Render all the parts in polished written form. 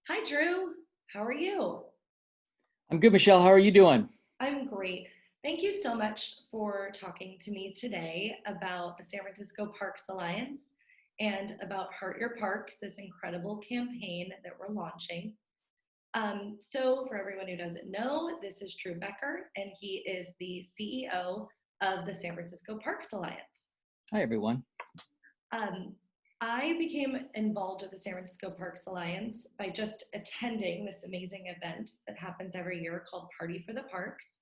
Hi, Drew. How are you? I'm good, Michelle. How are you doing? I'm great. Thank you so much for talking to me today about the San Francisco Parks Alliance and about Heart Your Parks, this incredible campaign that we're launching. So, for everyone who doesn't know, this is Drew Becher, and he is the CEO of the San Francisco Parks Alliance. Hi, everyone. Um, I became involved with the San Francisco Parks Alliance by just attending this amazing event that happens every year called Party for the Parks.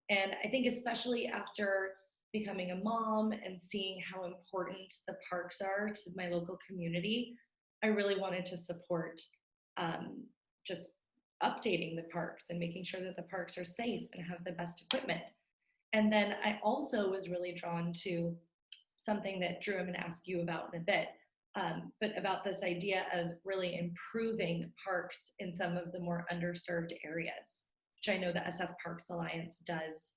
And I think, especially after becoming a mom and seeing how important the parks are to my local community, I really wanted to support um, just updating the parks and making sure that the parks are safe and have the best equipment. And then I also was really drawn to something that Drew, I'm going to ask you about in a bit, but about this idea of really improving parks in some of the more underserved areas, which I know the SF Parks Alliance does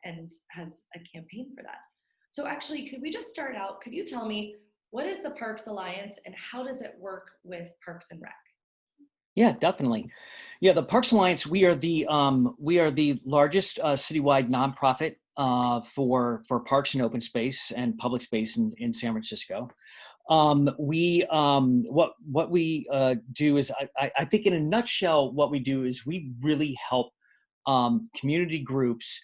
and has a campaign for that. So, actually, could we just start out? Could you tell me what is the Parks Alliance and how does it work with Parks and Rec? Yeah, definitely. Yeah, the Parks Alliance. We are the largest citywide nonprofit for parks and open space and public space in San Francisco. What we do is I think in a nutshell what we do is we really help community groups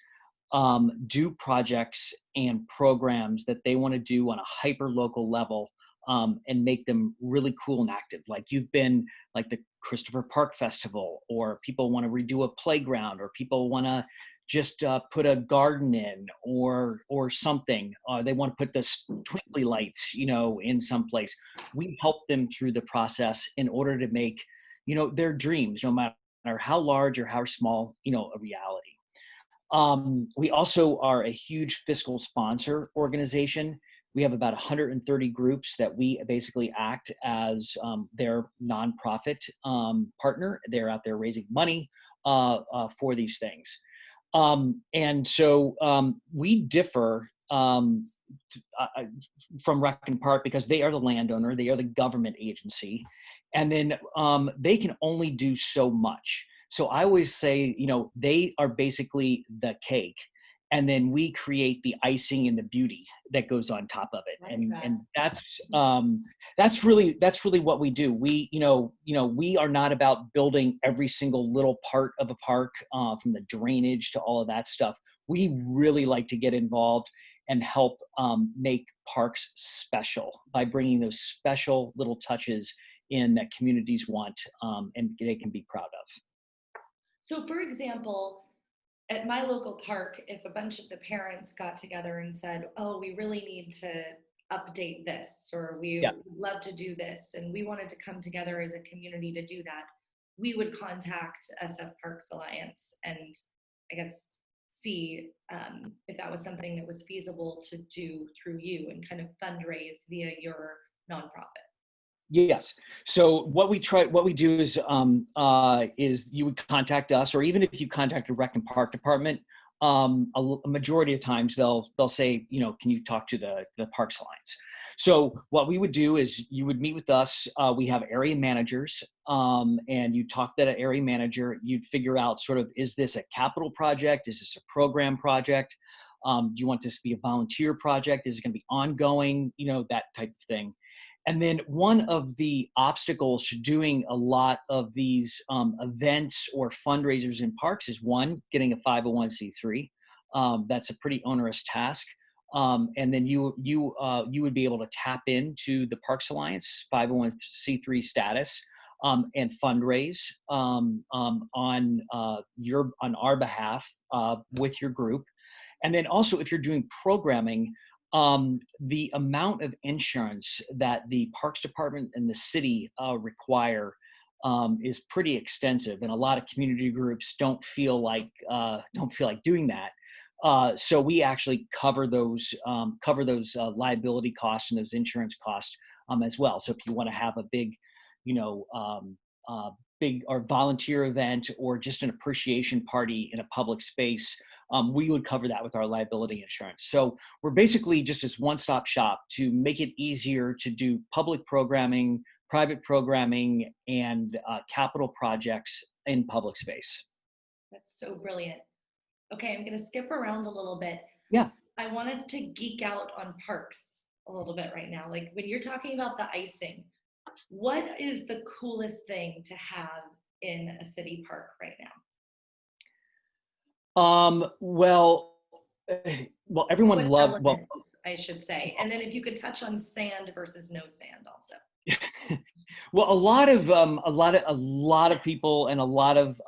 do projects and programs that they want to do on a hyper local level, and make them really cool and active. Like you've been like the Christopher Park Festival, or people want to redo a playground, or people want to just put a garden in, or something. They want to put this twinkly lights, in some place. We help them through the process in order to make, their dreams, no matter how large or how small, a reality. We also are a huge fiscal sponsor organization. We have about 130 groups that we basically act as their nonprofit partner. They're out there raising money for these things. And so we differ from Rec and Park because they are the landowner, they are the government agency, and then they can only do so much. So I always say, they are basically the cake, and then we create the icing and the beauty that goes on top of it. Like And that. that's really what we do. We are not about building every single little part of a park, from the drainage to all of that stuff. We really like to get involved and help make parks special by bringing those special little touches in that communities want, and they can be proud of. So, for example, at my local park, if a bunch of the parents got together and said, "Oh, we really need to update this," or "We Yeah. would love to do this," and we wanted to come together as a community to do that, we would contact SF Parks Alliance and I guess see if that was something that was feasible to do through you and kind of fundraise via your nonprofit. Yes. So what we do is you would contact us, or even if you contact the Rec and Park Department, a majority of times they'll say, can you talk to the Parks Alliance? So what we would do is you would meet with us. We have area managers, and you talk to that area manager. You'd figure out sort of, is this a capital project? Is this a program project? Do you want this to be a volunteer project? Is it going to be ongoing? That type of thing. And then one of the obstacles to doing a lot of these events or fundraisers in parks is, one, getting a 501c3. That's a pretty onerous task. And then you would be able to tap into the Parks Alliance 501c3 status, and fundraise on our behalf, with your group. And then also, if you're doing programming, the amount of insurance that the Parks Department and the city require is pretty extensive, and a lot of community groups don't feel like doing that. So we actually cover those liability costs and those insurance costs, as well. So if you want to have a big, you know, big or volunteer event, or just an appreciation party in a public space, we would cover that with our liability insurance. So we're basically just this one-stop shop to make it easier to do public programming, private programming, and capital projects in public space. That's so brilliant. Okay, I'm going to skip around a little bit. Yeah. I want us to geek out on parks a little bit right now. Like when you're talking about the icing, what is the coolest thing to have in a city park right now? Well, well, everyone What loved, well, elements, I should say. And then if you could touch on sand versus no sand also. well, a lot of people and a lot of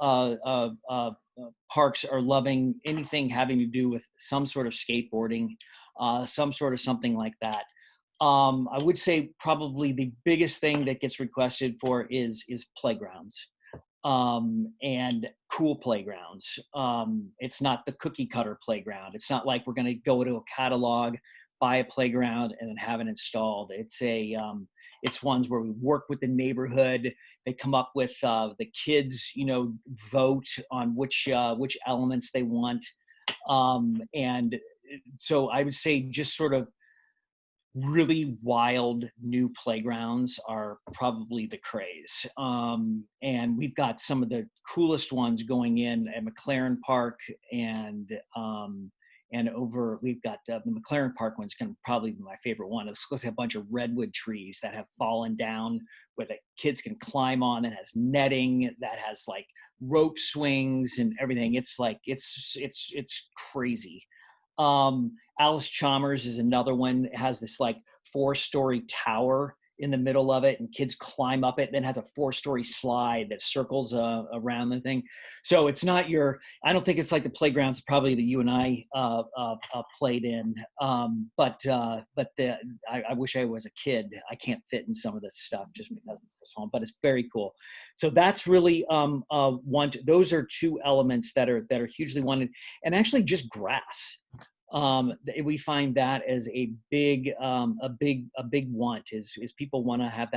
parks are loving anything having to do with some sort of skateboarding, some sort of something like that. I would say probably the biggest thing that gets requested for is playgrounds, and cool playgrounds. It's not the cookie cutter playground. It's not like we're going to go to a catalog, buy a playground, and then have it installed. It's ones where we work with the neighborhood. They come up with the kids, vote on which elements they want, and so I would say just sort of really wild new playgrounds are probably the craze. And we've got some of the coolest ones going in at McLaren Park, and over we've got the McLaren Park one's going to probably be my favorite one. It's supposed to have a bunch of redwood trees that have fallen down where the kids can climb on. It has netting that has like rope swings and everything. It's like it's crazy. Alice Chalmers is another one. It has this like 4-story tower in the middle of it, and kids climb up it. Then has a 4-story slide that circles around the thing. So it's not your. I don't think it's like the playgrounds probably that you and I played in. I wish I was a kid. I can't fit in some of this stuff just because it's this home, but it's very cool. So that's really one. Those are two elements that are hugely wanted, and actually just grass. We find that as a big want is people want to have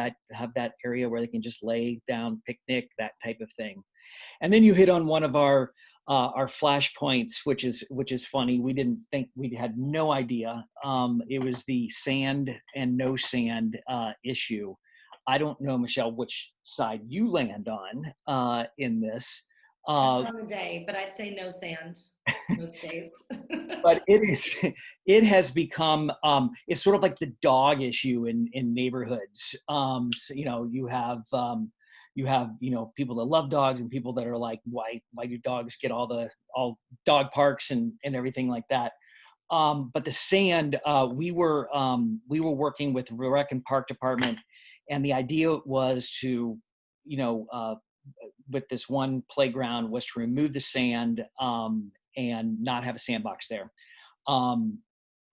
that area where they can just lay down, picnic, that type of thing. And then you hit on one of our flashpoints, which is funny. We didn't think, we had no idea. It was the sand and no sand issue. I don't know, Michelle, which side you land on in this. Depends on the day, but I'd say no sand most days. But it has become it's sort of like the dog issue in neighborhoods. So, you have people that love dogs and people that are like, why do dogs get all dog parks and everything like that. But the sand, we were working with the Rec and Park Department, and the idea was to, with this one playground, was to remove the sand, and not have a sandbox there.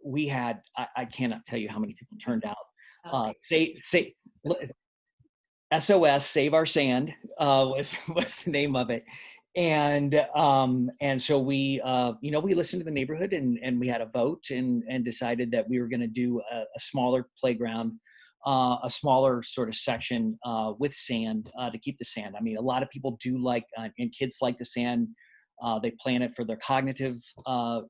We had, I cannot tell you how many people turned out. Say SOS, Save Our Sand, was the name of it. And so we listened to the neighborhood, and we had a vote, and decided that we were going to do a smaller playground, a smaller sort of section with sand, to keep the sand. I mean, a lot of people do like, and kids like the sand. They plan it for their cognitive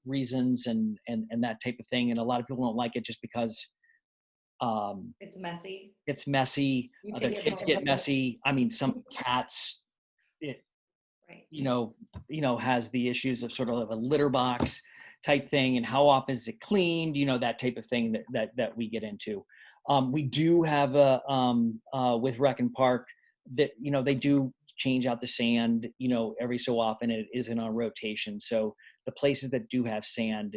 reasons and that type of thing. And a lot of people don't like it just because It's messy. it's messy. Their kids get messy. I mean, some cats, it, Right. has the issues of sort of a litter box type thing, and how often is it cleaned? That type of thing that we get into. We do have with Rec and Park that they do change out the sand every so often. It isn't on rotation, so the places that do have sand,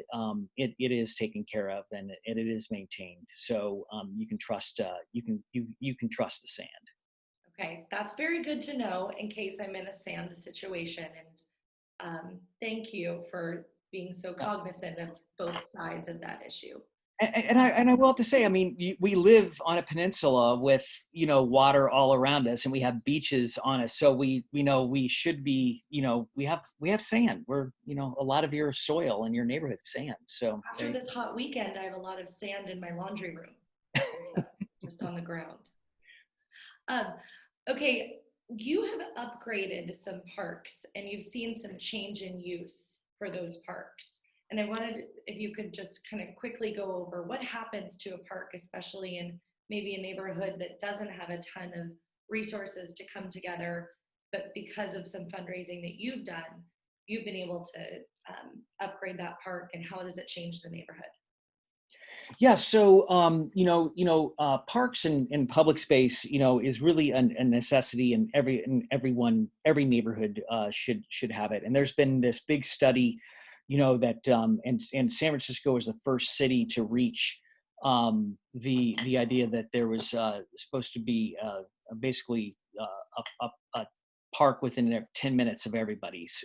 it is taken care of, and it is maintained. So you can trust you can trust the sand. Okay, that's very good to know in case I'm in a sand situation. And thank you for being so cognizant of both sides of that issue. And I will have to say, I mean, we live on a peninsula with water all around us, and we have beaches on us. So we know we should be, we have sand. We're a lot of your soil in your neighborhood is sand. So After this hot weekend, I have a lot of sand in my laundry room, just on the ground. Um, okay, you have upgraded some parks, and you've seen some change in use for those parks. And I wanted, if you could just kind of quickly go over what happens to a park, especially in maybe a neighborhood that doesn't have a ton of resources to come together, but because of some fundraising that you've done, you've been able to upgrade that park, and how does it change the neighborhood? Yeah, so parks and public space, is really a necessity, and every neighborhood should have it. And there's been this big study, that and San Francisco is the first city to reach the idea that there was supposed to be basically a park within 10 minutes of everybody's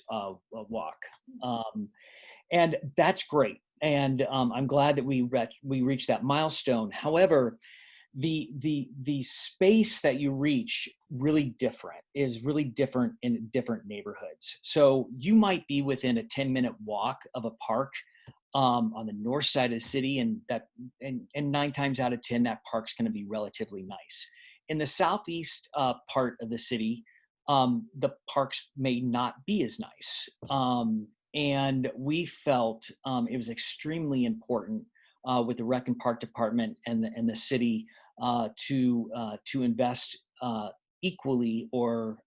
walk. Um, and that's great. And I'm glad that we reached that milestone. However, the space that you reach is really different in different neighborhoods. So you might be within a 10-minute walk of a park on the north side of the city, and 9 times out of 10 that park's going to be relatively nice. In the southeast part of the city, the parks may not be as nice. And we felt it was extremely important with the Rec and Park Department and the city to invest equally or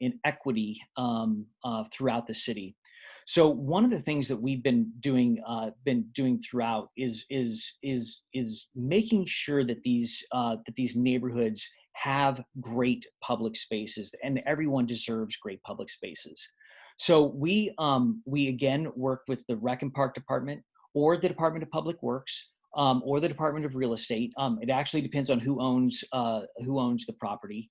in equity throughout the city. So one of the things that we've been doing throughout is making sure that these neighborhoods have great public spaces, and everyone deserves great public spaces. So we again work with the Rec and Park Department, or the Department of Public Works, or the Department of Real Estate. It actually depends on who owns the property,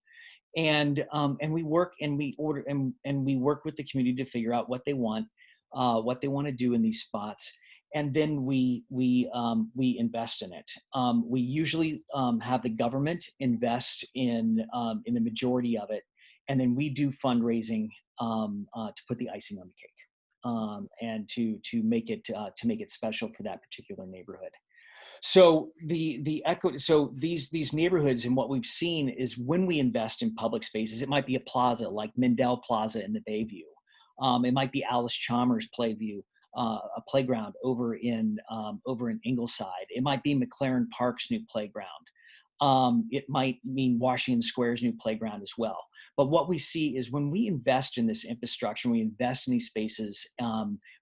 and we work and we order and we work with the community to figure out what they want to do in these spots, and then we invest in it. We usually have the government invest in the majority of it, and then we do fundraising to put the icing on the cake, and to make it special for that particular neighborhood. So these neighborhoods, and what we've seen is when we invest in public spaces, it might be a plaza like Mindell Plaza in the Bayview. It might be Alice Chalmers a playground over in Ingleside. It might be McLaren Park's new playground. It might mean Washington Square's new playground as well. But what we see is when we invest in this infrastructure, we invest in these spaces,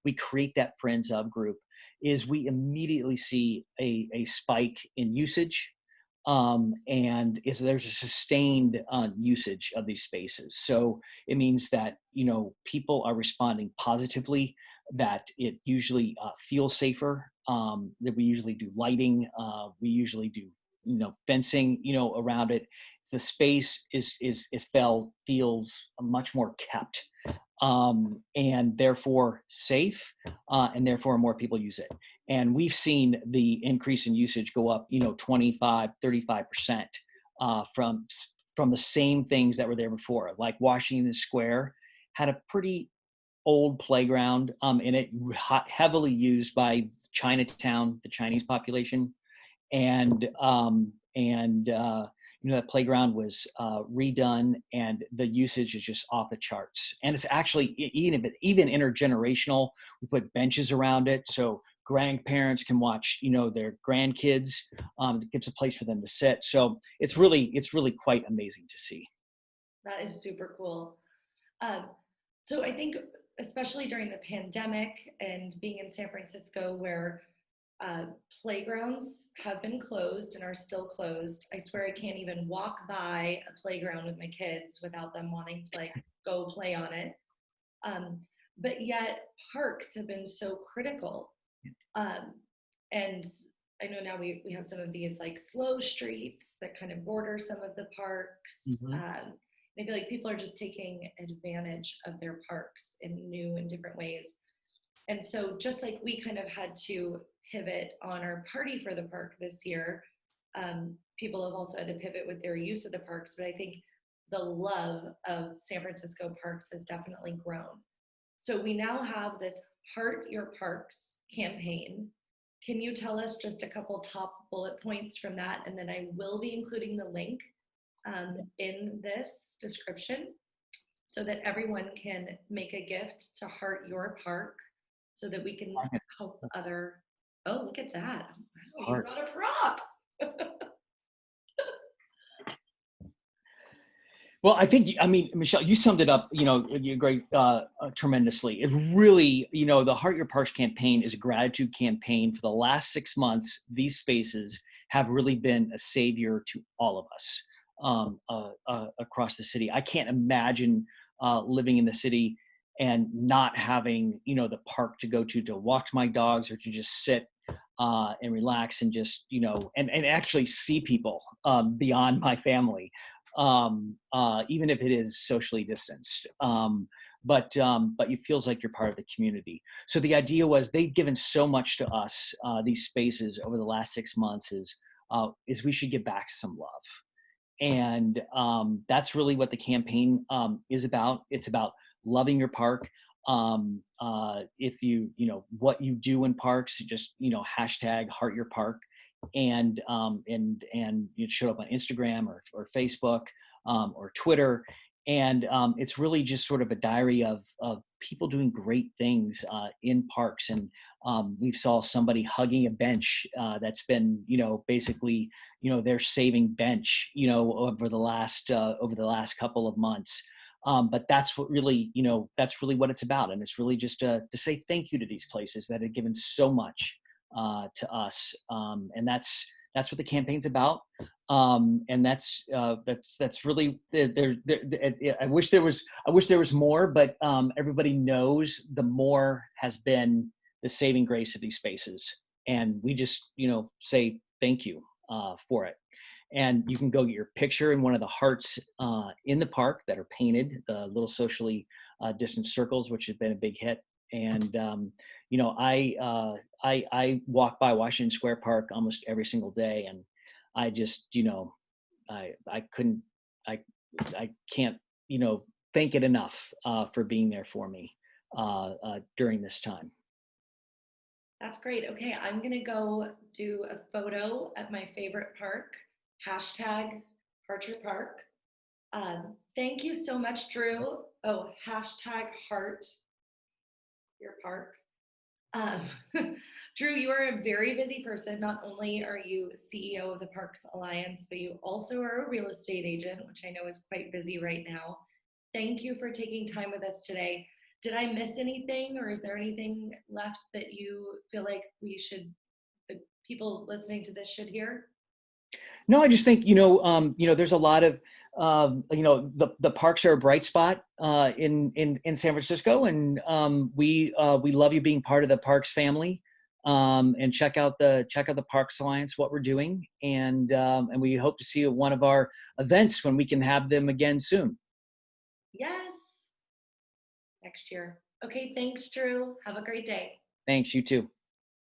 we create that friends of group, is we immediately see a spike in usage, and there's a sustained usage of these spaces. So it means that people are responding positively, that it usually feels safer, that we usually do lighting, we usually do fencing around it. The space feels much more kept, and therefore safe, and therefore more people use it. And we've seen the increase in usage go up 25, 35% from the same things that were there before. Like Washington Square had a pretty old playground in it, heavily used by Chinatown, the Chinese population. And that playground was redone, and the usage is just off the charts. And it's actually even intergenerational. We put benches around it so grandparents can watch their grandkids. It gives a place for them to sit. So it's really quite amazing to see. That is super cool. Um, so I think, especially during the pandemic and being in San Francisco, where uh, playgrounds have been closed and are still closed. I swear I can't even walk by a playground with my kids without them wanting to like go play on it. Um, but yet parks have been so critical. Um, and I know now we have some of these like slow streets that kind of border some of the parks. Mhm. Maybe like people are just taking advantage of their parks in new and different ways. And so just like we kind of had to pivot on our party for the park this year, people have also had to pivot with their use of the parks. But I think the love of San Francisco parks has definitely grown. So we now have this Heart Your Parks campaign. Can you tell us just a couple top bullet points from that? And then I will be including the link in this description so that everyone can make a gift to Heart Your Park so that we can help other. Oh, look at that. Wow, you Heart. brought a prop. Well, I think, I mean, Michelle, you summed it up, you great, tremendously. It really, the Heart Your Parks campaign is a gratitude campaign. For the last 6 months, these spaces have really been a savior to all of us across the city. I can't imagine living in the city and not having, the park to go to walk my dogs or to just sit and relax and just, and actually see people beyond my family, even if it is socially distanced. But it feels like you're part of the community. So the idea was they've given so much to us, these spaces over the last 6 months, is we should give back some love. And that's really what the campaign is about. It's about loving your park. If what you do in parks, just hashtag Heart Your Park, and you show up on Instagram or Facebook or Twitter. And it's really just sort of a diary of people doing great things in parks. And we saw somebody hugging a bench that's been, basically, their saving bench, over the last couple of months. But that's what really, that's really what it's about. And it's really just to say thank you to these places that have given so much to us. And that's what the campaign's about. And that's really I wish there was more, but everybody knows the more has been the saving grace of these spaces. And we just, say thank you for it. And you can go get your picture in one of the hearts in the park that are painted, the little socially distant circles, which have been a big hit. And I walk by Washington Square Park almost every single day, and I just I couldn't I can't thank it enough for being there for me during this time. That's great. Okay, I'm gonna go do a photo at my favorite park. Hashtag Heart Your Park. Thank you so much, Drew. Oh, hashtag Heart Your Park. Um, Drew, you are a very busy person. Not only are you CEO of the Parks Alliance, but you also are a real estate agent, which I know is quite busy right now. Thank you for taking time with us today. Did I miss anything, or is there anything left that you feel like the people listening to this should hear? No, I just think there's a lot of the parks are a bright spot in San Francisco, and we love you being part of the Parks family. And check out the Parks Alliance, what we're doing, and we hope to see you at one of our events when we can have them again soon. Yes, next year. Okay, thanks, Drew. Have a great day. Thanks, you too.